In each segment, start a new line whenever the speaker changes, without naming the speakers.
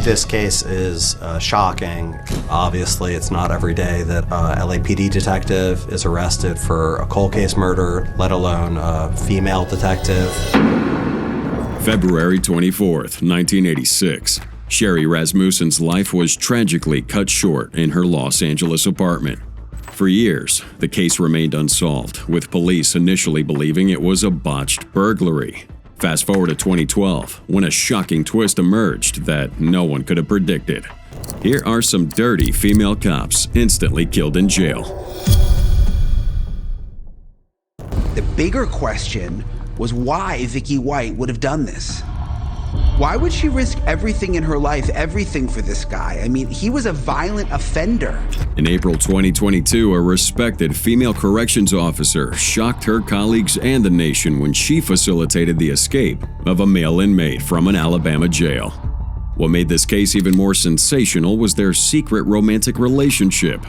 This case is shocking. Obviously, it's not every day that a LAPD detective is arrested for a cold case murder, let alone a female detective.
February 24th, 1986. Sherry Rasmussen's life was tragically cut short in her Los Angeles apartment. For years, the case remained unsolved, with police initially believing it was a botched burglary. Fast forward to 2012, when a shocking twist emerged that no one could have predicted. Here are some dirty female cops instantly killed in jail.
The bigger question was why Vicky White would have done this. Why would she risk everything in her life, everything for this guy? I mean, he was a violent offender.
In April 2022, a respected female corrections officer shocked her colleagues and the nation when she facilitated the escape of a male inmate from an Alabama jail. What made this case even more sensational was their secret romantic relationship.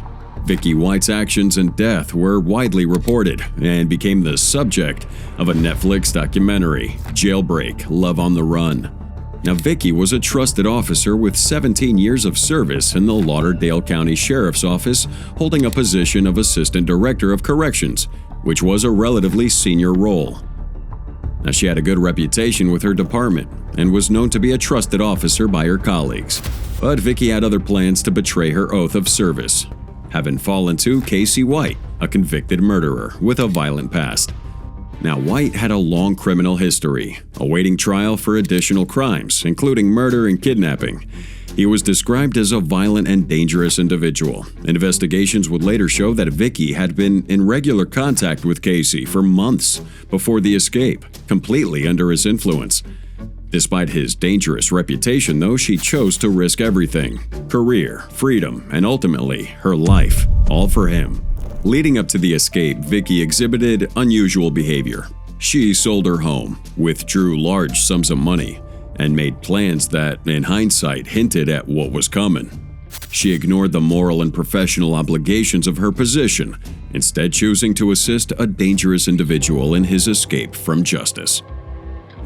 Vicky White's actions and death were widely reported and became the subject of a Netflix documentary, Jailbreak: Love on the Run. Now, Vicky was a trusted officer with 17 years of service in the Lauderdale County Sheriff's Office, holding a position of Assistant Director of Corrections, which was a relatively senior role. Now, she had a good reputation with her department and was known to be a trusted officer by her colleagues. But Vicky had other plans to betray her oath of service, having fallen to Casey White, a convicted murderer with a violent past. Now, White had a long criminal history, awaiting trial for additional crimes, including murder and kidnapping. He was described as a violent and dangerous individual. Investigations would later show that Vicky had been in regular contact with Casey for months before the escape, completely under his influence. Despite his dangerous reputation, though, she chose to risk everything: career, freedom, and ultimately her life, all for him. Leading up to the escape, Vicky exhibited unusual behavior. She sold her home, withdrew large sums of money, and made plans that, in hindsight, hinted at what was coming. She ignored the moral and professional obligations of her position, instead choosing to assist a dangerous individual in his escape from justice.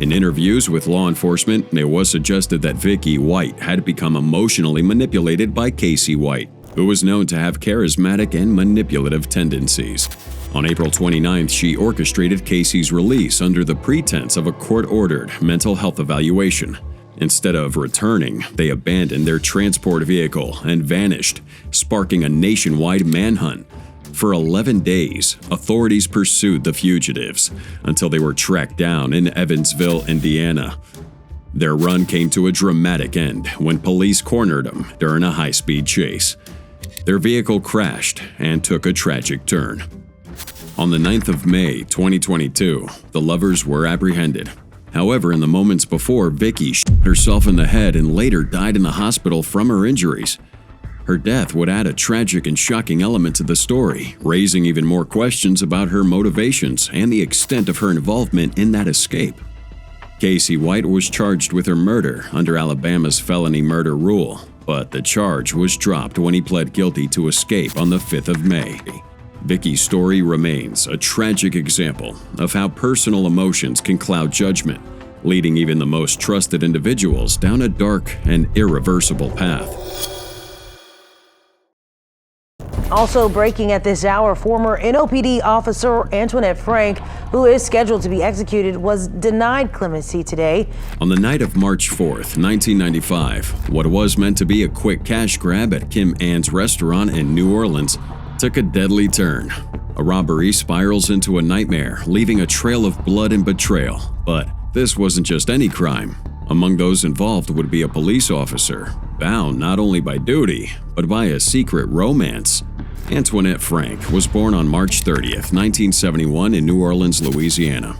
In interviews with law enforcement, it was suggested that Vicky White had become emotionally manipulated by Casey White, who was known to have charismatic and manipulative tendencies. On April 29th, she orchestrated Casey's release under the pretense of a court-ordered mental health evaluation. Instead of returning, they abandoned their transport vehicle and vanished, sparking a nationwide manhunt. For 11 days, authorities pursued the fugitives until they were tracked down in Evansville, Indiana. Their run came to a dramatic end when police cornered them during a high-speed chase. Their vehicle crashed and took a tragic turn. On the 9th of May, 2022, the lovers were apprehended. However, in the moments before, Vicky shot herself in the head and later died in the hospital from her injuries. Her death would add a tragic and shocking element to the story, raising even more questions about her motivations and the extent of her involvement in that escape. Casey White was charged with her murder under Alabama's felony murder rule, but the charge was dropped when he pled guilty to escape on the 5th of May. Vicky's story remains a tragic example of how personal emotions can cloud judgment, leading even the most trusted individuals down a dark and irreversible path.
Also breaking at this hour, former NOPD officer Antoinette Frank, who is scheduled to be executed, was denied clemency today.
On the night of March 4th, 1995, what was meant to be a quick cash grab at Kim Ann's restaurant in New Orleans took a deadly turn. A robbery spirals into a nightmare, leaving a trail of blood and betrayal. But this wasn't just any crime. Among those involved would be a police officer, bound not only by duty, but by a secret romance. Antoinette Frank was born on March 30th, 1971 in New Orleans, Louisiana.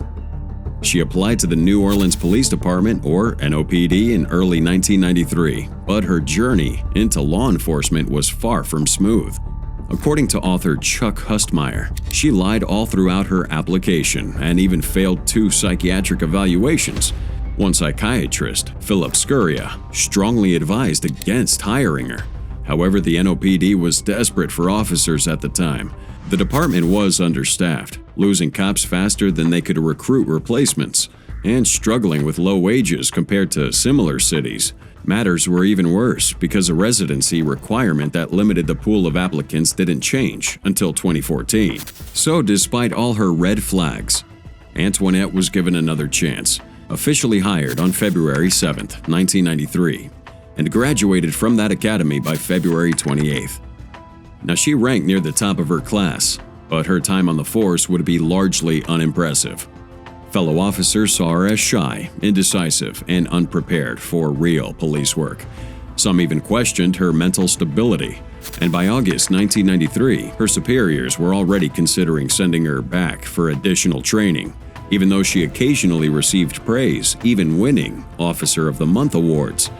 She applied to the New Orleans Police Department, or NOPD, in early 1993, but her journey into law enforcement was far from smooth. According to author Chuck Hustmeyer, she lied all throughout her application and even failed 2 psychiatric evaluations. One psychiatrist, Philip Scuria, strongly advised against hiring her. However, the NOPD was desperate for officers at the time. The department was understaffed, losing cops faster than they could recruit replacements, and struggling with low wages compared to similar cities. Matters were even worse because a residency requirement that limited the pool of applicants didn't change until 2014. So despite all her red flags, Antoinette was given another chance, officially hired on February 7, 1993, and graduated from that academy by February 28th. Now, she ranked near the top of her class, but her time on the force would be largely unimpressive. Fellow officers saw her as shy, indecisive, and unprepared for real police work. Some even questioned her mental stability, and by August 1993, her superiors were already considering sending her back for additional training, even though she occasionally received praise, even winning Officer of the Month awards.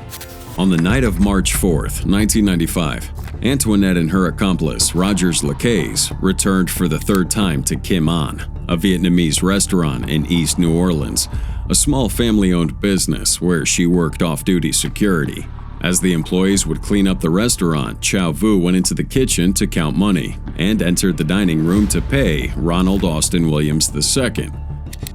On the night of March 4, 1995, Antoinette and her accomplice, Rogers Lacaze, returned for the third time to Kim An, a Vietnamese restaurant in East New Orleans, a small family-owned business where she worked off-duty security. As the employees would clean up the restaurant, Chow Vu went into the kitchen to count money and entered the dining room to pay Ronald Austin Williams II.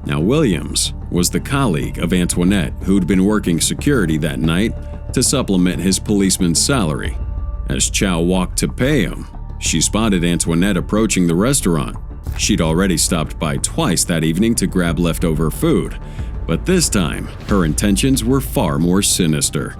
Now, Williams was the colleague of Antoinette who'd been working security that night to supplement his policeman's salary. As Chow walked to pay him, she spotted Antoinette approaching the restaurant. She'd already stopped by twice that evening to grab leftover food, but this time, her intentions were far more sinister.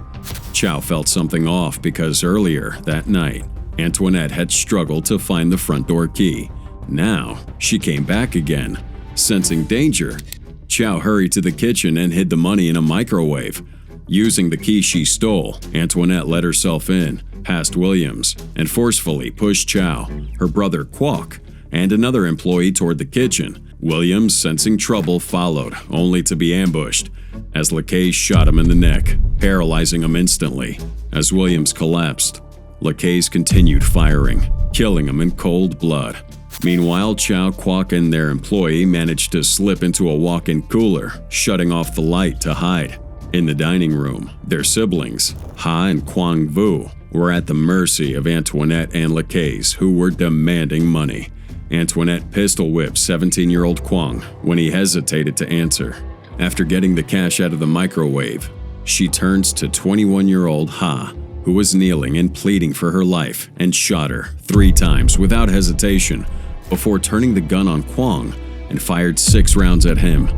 Chow felt something off because earlier that night, Antoinette had struggled to find the front door key. Now, she came back again. Sensing danger, Chow hurried to the kitchen and hid the money in a microwave. Using the key she stole, Antoinette let herself in, past Williams, and forcefully pushed Chow, her brother Kwok, and another employee toward the kitchen. Williams, sensing trouble, followed, only to be ambushed, as Lacaze shot him in the neck, paralyzing him instantly. As Williams collapsed, Lacaze continued firing, killing him in cold blood. Meanwhile, Chow, Kwok, and their employee managed to slip into a walk-in cooler, shutting off the light to hide. In the dining room, their siblings, Ha and Quang Vu, were at the mercy of Antoinette and Lacaze, who were demanding money. Antoinette pistol-whipped 17-year-old Quang when he hesitated to answer. After getting the cash out of the microwave, she turns to 21-year-old Ha, who was kneeling and pleading for her life, and shot her 3 times without hesitation before turning the gun on Quang and fired 6 rounds at him.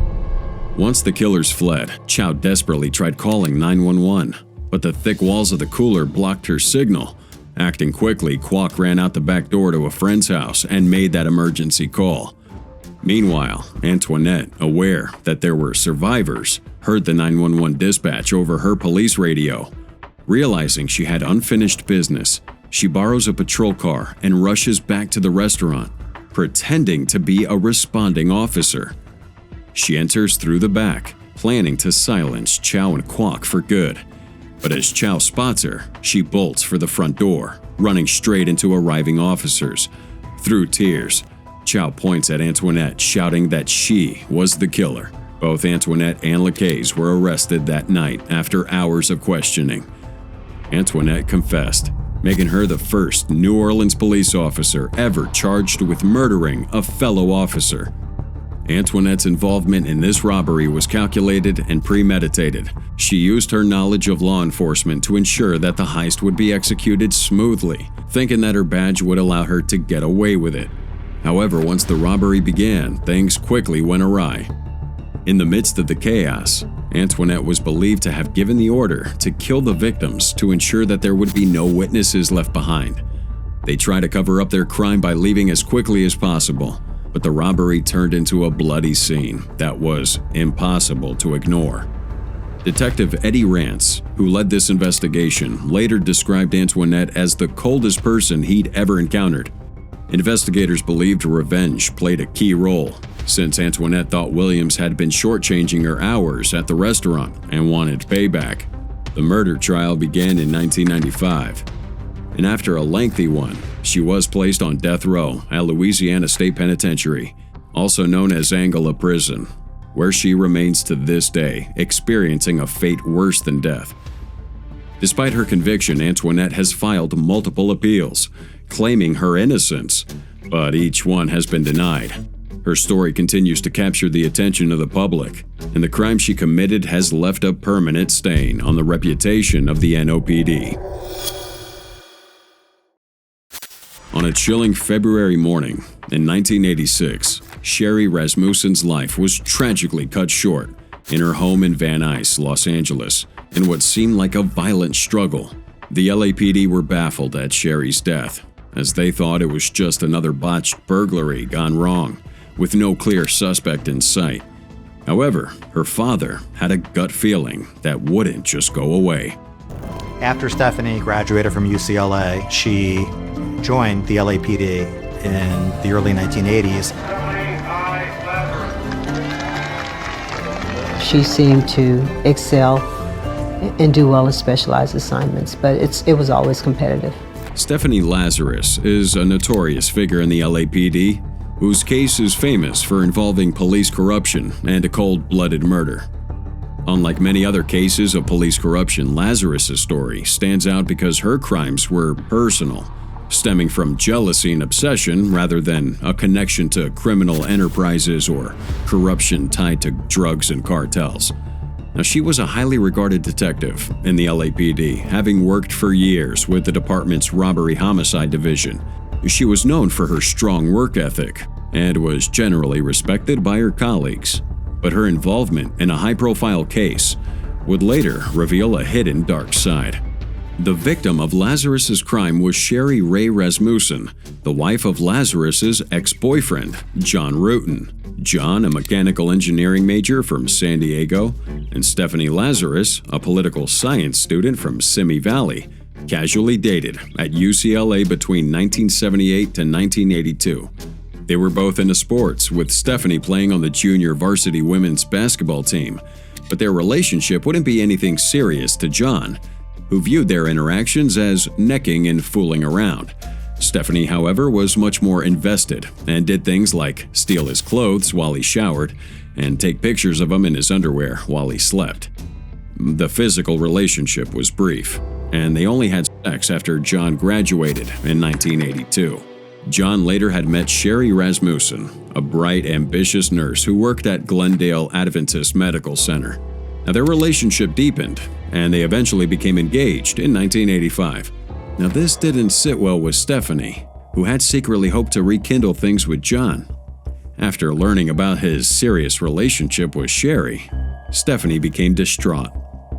Once the killers fled, Chow desperately tried calling 911, but the thick walls of the cooler blocked her signal. Acting quickly, Kwok ran out the back door to a friend's house and made that emergency call. Meanwhile, Antoinette, aware that there were survivors, heard the 911 dispatch over her police radio. Realizing she had unfinished business, she borrows a patrol car and rushes back to the restaurant, pretending to be a responding officer. She enters through the back, planning to silence Chow and Kwok for good. But as Chow spots her, she bolts for the front door, running straight into arriving officers. Through tears, Chow points at Antoinette, shouting that she was the killer. Both Antoinette and Lacaze were arrested that night after hours of questioning. Antoinette confessed, making her the first New Orleans police officer ever charged with murdering a fellow officer. Antoinette's involvement in this robbery was calculated and premeditated. She used her knowledge of law enforcement to ensure that the heist would be executed smoothly, thinking that her badge would allow her to get away with it. However, once the robbery began, things quickly went awry. In the midst of the chaos, Antoinette was believed to have given the order to kill the victims to ensure that there would be no witnesses left behind. They tried to cover up their crime by leaving as quickly as possible, but the robbery turned into a bloody scene that was impossible to ignore. Detective Eddie Rance, who led this investigation, later described Antoinette as the coldest person he'd ever encountered. Investigators believed revenge played a key role, since Antoinette thought Williams had been shortchanging her hours at the restaurant and wanted payback. The murder trial began in 1995, and after a lengthy one, she was placed on death row at Louisiana State Penitentiary, also known as Angela Prison, where she remains to this day, experiencing a fate worse than death. Despite her conviction, Antoinette has filed multiple appeals, claiming her innocence, but each one has been denied. Her story continues to capture the attention of the public, and the crime she committed has left a permanent stain on the reputation of the NOPD. On a chilling February morning in 1986, Sherry Rasmussen's life was tragically cut short in her home in Van Nuys, Los Angeles, in what seemed like a violent struggle. The LAPD were baffled at Sherry's death, as they thought it was just another botched burglary gone wrong, with no clear suspect in sight. However, her father had a gut feeling that wouldn't just go away.
After Stephanie graduated from UCLA, she joined the LAPD in the early 1980s.
She seemed to excel and do well in specialized assignments, but it was always competitive.
Stephanie Lazarus is a notorious figure in the LAPD, whose case is famous for involving police corruption and a cold-blooded murder. Unlike many other cases of police corruption, Lazarus's story stands out because her crimes were personal, stemming from jealousy and obsession rather than a connection to criminal enterprises or corruption tied to drugs and cartels. Now, she was a highly regarded detective in the LAPD, having worked for years with the department's robbery homicide division. She was known for her strong work ethic and was generally respected by her colleagues. But her involvement in a high-profile case would later reveal a hidden dark side. The victim of Lazarus's crime was Sherry Ray Rasmussen, the wife of Lazarus's ex-boyfriend, John Rutan. John, a mechanical engineering major from San Diego, and Stephanie Lazarus, a political science student from Simi Valley, casually dated at UCLA between 1978 to 1982. They were both into sports, with Stephanie playing on the junior varsity women's basketball team, but their relationship wouldn't be anything serious to John, who viewed their interactions as necking and fooling around. Stephanie, however, was much more invested and did things like steal his clothes while he showered and take pictures of him in his underwear while he slept. The physical relationship was brief, and they only had sex after John graduated in 1982. John later had met Sherry Rasmussen, a bright, ambitious nurse who worked at Glendale Adventist Medical Center. Now, their relationship deepened, and they eventually became engaged in 1985. Now, this didn't sit well with Stephanie, who had secretly hoped to rekindle things with John. After learning about his serious relationship with Sherry, Stephanie became distraught.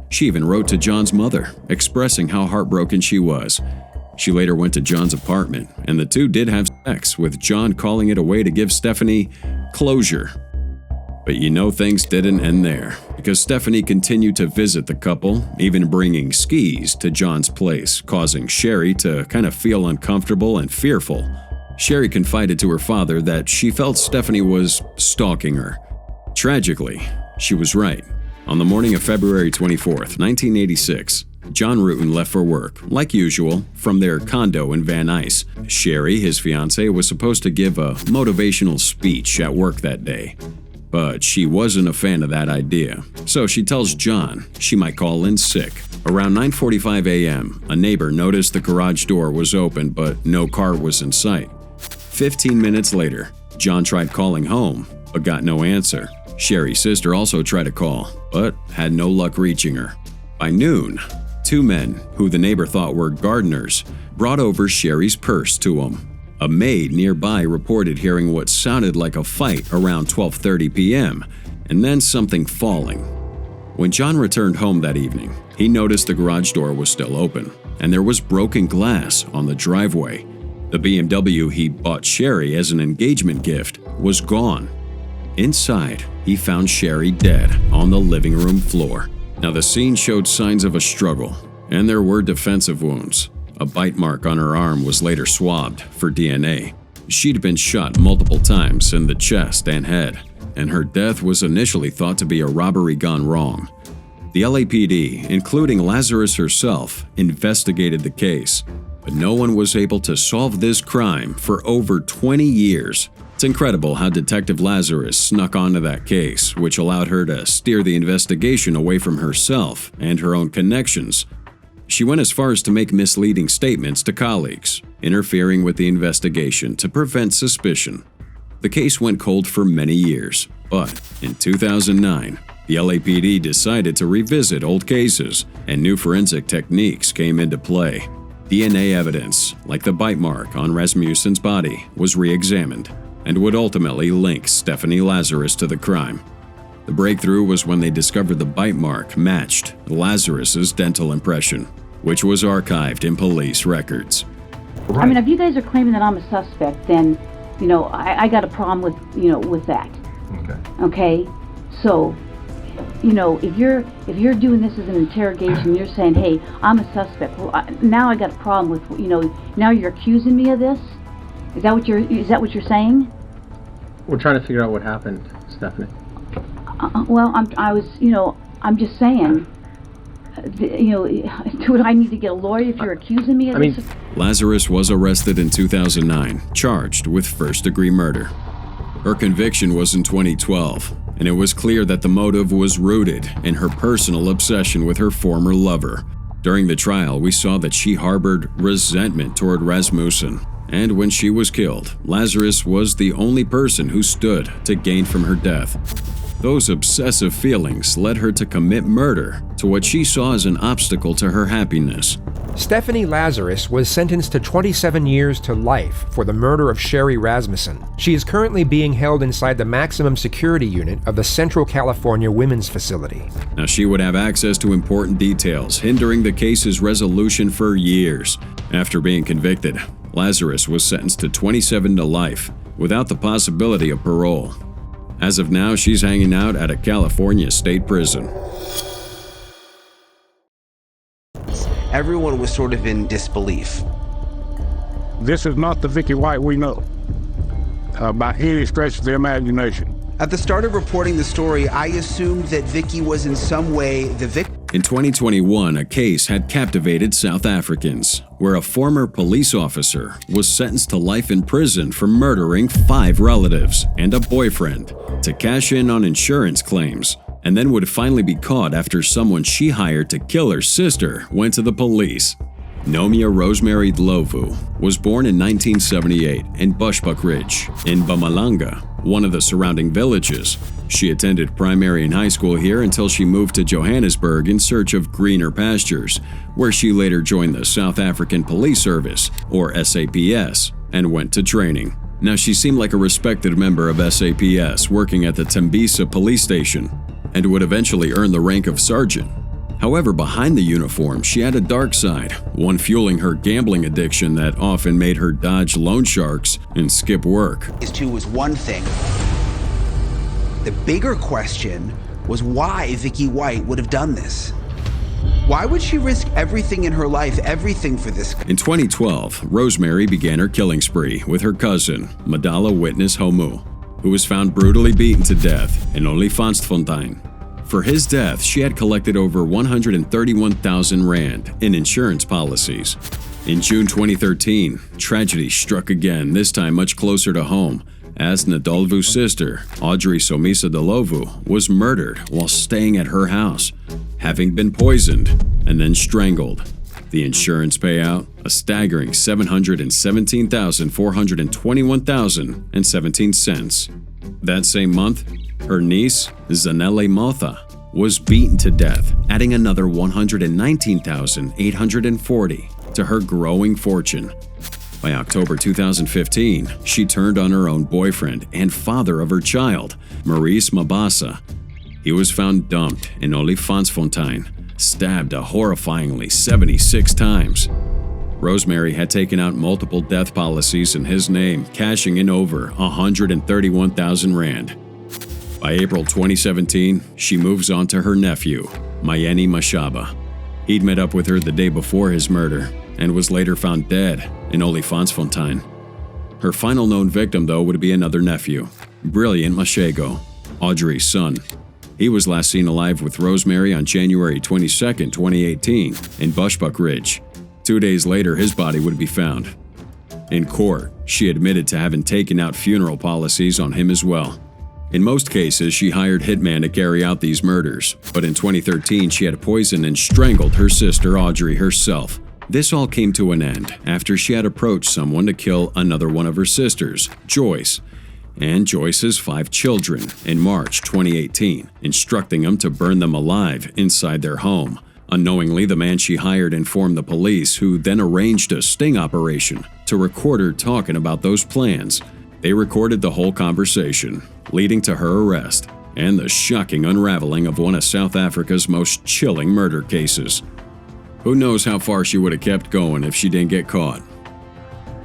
She even wrote to John's mother, expressing how heartbroken she was. She later went to John's apartment, and the two did have sex, with John calling it a way to give Stephanie closure. But things didn't end there, because Stephanie continued to visit the couple, even bringing skis to John's place, causing Sherry to kind of feel uncomfortable and fearful. Sherry confided to her father that she felt Stephanie was stalking her. Tragically, she was right. On the morning of February 24th, 1986, John Rutan left for work, like usual, from their condo in Van Nuys. Sherry, his fiancée, was supposed to give a motivational speech at work that day. But she wasn't a fan of that idea, so she tells John she might call in sick. Around 9:45 a.m., a neighbor noticed the garage door was open but no car was in sight. 15 minutes later, John tried calling home but got no answer. Sherry's sister also tried to call, but had no luck reaching her. By noon, two men, who the neighbor thought were gardeners, brought over Sherry's purse to him. A maid nearby reported hearing what sounded like a fight around 12:30 p.m., and then something falling. When John returned home that evening, he noticed the garage door was still open, and there was broken glass on the driveway. The BMW he bought Sherry as an engagement gift was gone. Inside, he found Sherry dead on the living room floor. Now, the scene showed signs of a struggle, and there were defensive wounds. A bite mark on her arm was later swabbed for DNA. She'd been shot multiple times in the chest and head, and her death was initially thought to be a robbery gone wrong. The LAPD, including Lazarus herself, investigated the case, but no one was able to solve this crime for over 20 years. It's incredible how Detective Lazarus snuck onto that case, which allowed her to steer the investigation away from herself and her own connections. She went as far as to make misleading statements to colleagues, interfering with the investigation to prevent suspicion. The case went cold for many years, but in 2009, the LAPD decided to revisit old cases, and new forensic techniques came into play. DNA evidence, like the bite mark on Rasmussen's body, was re-examined and would ultimately link Stephanie Lazarus to the crime. The breakthrough was when they discovered the bite mark matched Lazarus's dental impression, which was archived in police records.
I mean, if you guys are claiming that I'm a suspect, then, I got a problem with that. Okay? So, if you're doing this as an interrogation, you're saying, hey, I'm a suspect. Well, now I got a problem with, now you're accusing me of this? Is that what you're saying?
We're trying to figure out what happened, Stephanie.
Well, I'm just saying, do I need to get a lawyer if you're accusing me of this?
Lazarus was arrested in 2009, charged with first-degree murder. Her conviction was in 2012, and it was clear that the motive was rooted in her personal obsession with her former lover. During the trial, we saw that she harbored resentment toward Rasmussen, and when she was killed, Lazarus was the only person who stood to gain from her death. Those obsessive feelings led her to commit murder to what she saw as an obstacle to her happiness.
Stephanie Lazarus was sentenced to 27 years to life for the murder of Sherry Rasmussen. She is currently being held inside the maximum security unit of the Central California Women's Facility.
Now, she would have access to important details, hindering the case's resolution for years. After being convicted, Lazarus was sentenced to 27 to life, without the possibility of parole. As of now, she's hanging out at a California state prison.
Everyone was sort of in disbelief.
This is not the Vicky White we know, by any stretch of the imagination.
At the start of reporting the story, I assumed that Vicky was in some way the victim.
In 2021, a case had captivated South Africans, where a former police officer was sentenced to life in prison for murdering 5 relatives and a boyfriend to cash in on insurance claims, and then would finally be caught after someone she hired to kill her sister went to the police. Nomia Ndlovu was born in 1978 in Bushbuckridge, in Mpumalanga, one of the surrounding villages. She attended primary and high school here until she moved to Johannesburg in search of greener pastures, where she later joined the South African Police Service, or SAPS, and went to training. Now, she seemed like a respected member of SAPS working at the Tembisa police station, and would eventually earn the rank of sergeant. However, behind the uniform, she had a dark side, one fueling her gambling addiction that often made her dodge loan sharks and skip work.
Phase 2 was one thing. The bigger question was why Vicky White would have done this. Why would she risk everything in her life, everything for this?
In 2012, Rosemary began her killing spree with her cousin, Madala Witness Homu, who was found brutally beaten to death in Olifantsfontein. For his death, she had collected over 131,000 rand in insurance policies. In June 2013, tragedy struck again, this time much closer to home, as Ndlovu's sister, Audrey Somisa Ndlovu, was murdered while staying at her house, having been poisoned and then strangled. The insurance payout, a staggering 717,421.17 cents. That same month, her niece, Zanele Motha, was beaten to death, adding another 119,840 to her growing fortune. By October 2015, she turned on her own boyfriend and father of her child, Maurice Mabasa. He was found dumped in Olifantsfontein, stabbed a horrifyingly 76 times. Rosemary had taken out multiple death policies in his name, cashing in over 131,000 rand. By April 2017, she moves on to her nephew, Mayeni Mashaba. He'd met up with her the day before his murder and was later found dead in Olifantsfontein. Her final known victim, though, would be another nephew, Brilliant Mashego, Audrey's son. He was last seen alive with Rosemary on January 22, 2018, in Bushbuckridge. 2 days later, his body would be found. In court, she admitted to having taken out funeral policies on him as well. In most cases, she hired hitmen to carry out these murders, but in 2013, she had poisoned and strangled her sister Audrey herself. This all came to an end after she had approached someone to kill another one of her sisters, Joyce. and Joyce's 5 children in March 2018, instructing them to burn them alive inside their home. Unknowingly, the man she hired informed the police, who then arranged a sting operation to record her talking about those plans. They recorded the whole conversation, leading to her arrest and the shocking unraveling of one of South Africa's most chilling murder cases. Who knows how far she would have kept going if she didn't get caught.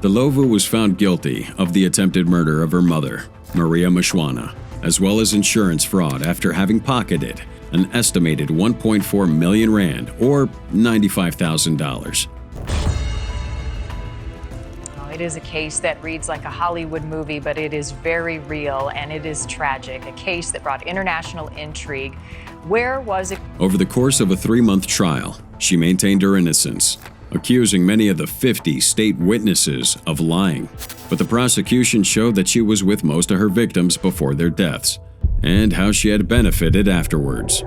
Ndlovu was found guilty of the attempted murder of her mother, Maria Mshwana, as well as insurance fraud after having pocketed an estimated 1.4 million rand, or $95,000.
It is a case that reads like a Hollywood movie, but it is very real and it is tragic. A case that brought international intrigue. Where was it?
Over the course of a 3-month trial, she maintained her innocence, accusing many of the 50 state witnesses of lying. But the prosecution showed that she was with most of her victims before their deaths, and how she had benefited afterwards.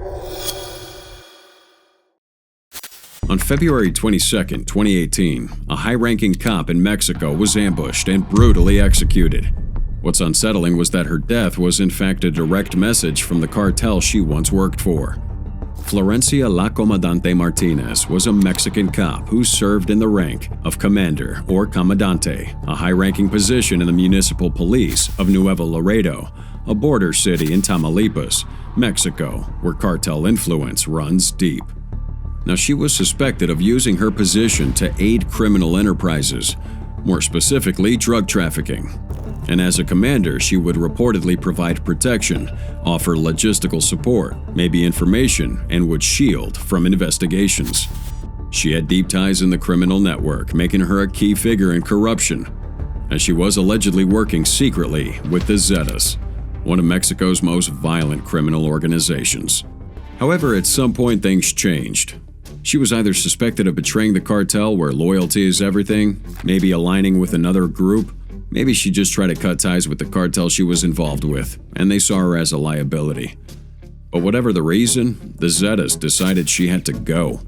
On February 22, 2018, a high-ranking cop in Mexico was ambushed and brutally executed. What's unsettling was that her death was in fact a direct message from the cartel she once worked for. Florencia La Comandante Martinez was a Mexican cop who served in the rank of commander or comandante, a high-ranking position in the municipal police of Nuevo Laredo, a border city in Tamaulipas, Mexico, where cartel influence runs deep. Now, she was suspected of using her position to aid criminal enterprises, more specifically drug trafficking. And as a commander, she would reportedly provide protection, offer logistical support, maybe information, and would shield from investigations. She had deep ties in the criminal network, making her a key figure in corruption, as she was allegedly working secretly with the Zetas, one of Mexico's most violent criminal organizations. However, at some point things changed. She was either suspected of betraying the cartel, where loyalty is everything, maybe aligning with another group. Maybe she just tried to cut ties with the cartel she was involved with, and they saw her as a liability. But whatever the reason, the Zetas decided she had to go.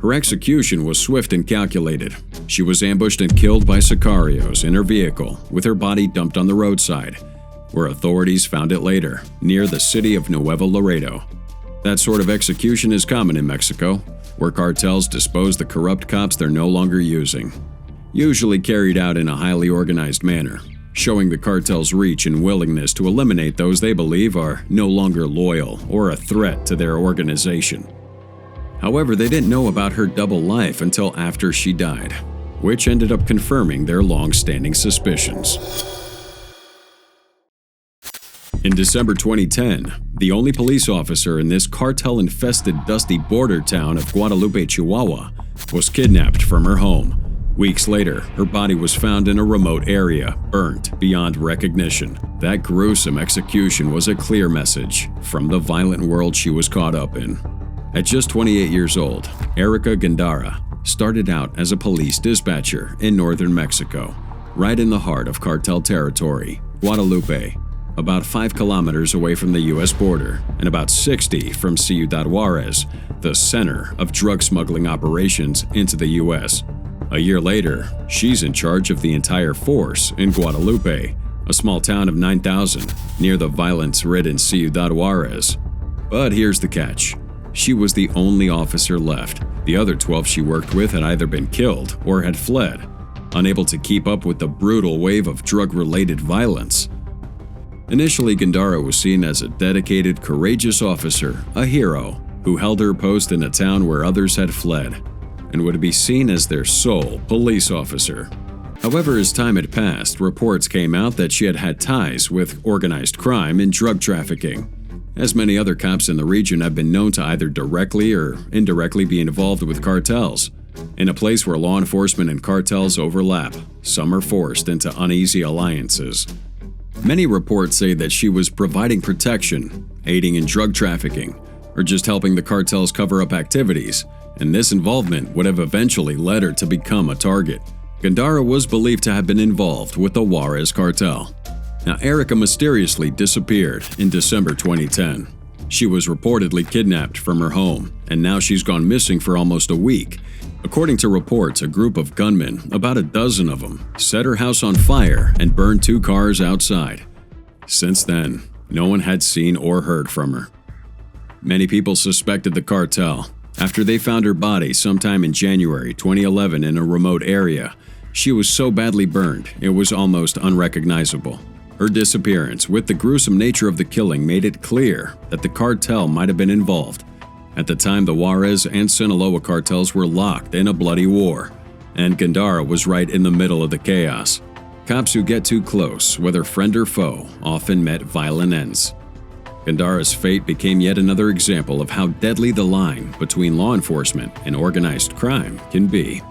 Her execution was swift and calculated. She was ambushed and killed by sicarios in her vehicle, with her body dumped on the roadside, where authorities found it later, near the city of Nuevo Laredo. That sort of execution is common in Mexico, where cartels dispose the corrupt cops they're no longer using, usually carried out in a highly organized manner, showing the cartel's reach and willingness to eliminate those they believe are no longer loyal or a threat to their organization. However, they didn't know about her double life until after she died, which ended up confirming their long-standing suspicions. In December 2010, the only police officer in this cartel-infested dusty border town of Guadalupe, Chihuahua, was kidnapped from her home. Weeks later, her body was found in a remote area, burnt beyond recognition. That gruesome execution was a clear message from the violent world she was caught up in. At just 28 years old, Erica Gandara started out as a police dispatcher in northern Mexico, right in the heart of cartel territory, Guadalupe, about 5 kilometers away from the U.S. border and about 60 from Ciudad Juarez, the center of drug smuggling operations into the U.S. A year later, she's in charge of the entire force in Guadalupe, a small town of 9,000 near the violence-ridden Ciudad Juarez. But here's the catch. She was the only officer left. The other 12 she worked with had either been killed or had fled, unable to keep up with the brutal wave of drug-related violence. Initially, Gandara was seen as a dedicated, courageous officer, a hero, who held her post in a town where others had fled, and would be seen as their sole police officer. However, as time had passed, reports came out that she had had ties with organized crime and drug trafficking, as many other cops in the region have been known to either directly or indirectly be involved with cartels. In a place where law enforcement and cartels overlap, some are forced into uneasy alliances. Many reports say that she was providing protection, aiding in drug trafficking, or just helping the cartels cover up activities, and this involvement would have eventually led her to become a target. Gandara was believed to have been involved with the Juarez cartel. Now, Erica mysteriously disappeared in December 2010. She was reportedly kidnapped from her home, and now she's gone missing for almost a week. According to reports, a group of gunmen, about a dozen of them, set her house on fire and burned 2 cars outside. Since then, no one had seen or heard from her. Many people suspected the cartel. After they found her body sometime in January 2011 in a remote area, she was so badly burned it was almost unrecognizable. Her disappearance, with the gruesome nature of the killing, made it clear that the cartel might have been involved. At the time, the Juarez and Sinaloa cartels were locked in a bloody war, and Gandara was right in the middle of the chaos. Cops who get too close, whether friend or foe, often met violent ends. Gandara's fate became yet another example of how deadly the line between law enforcement and organized crime can be.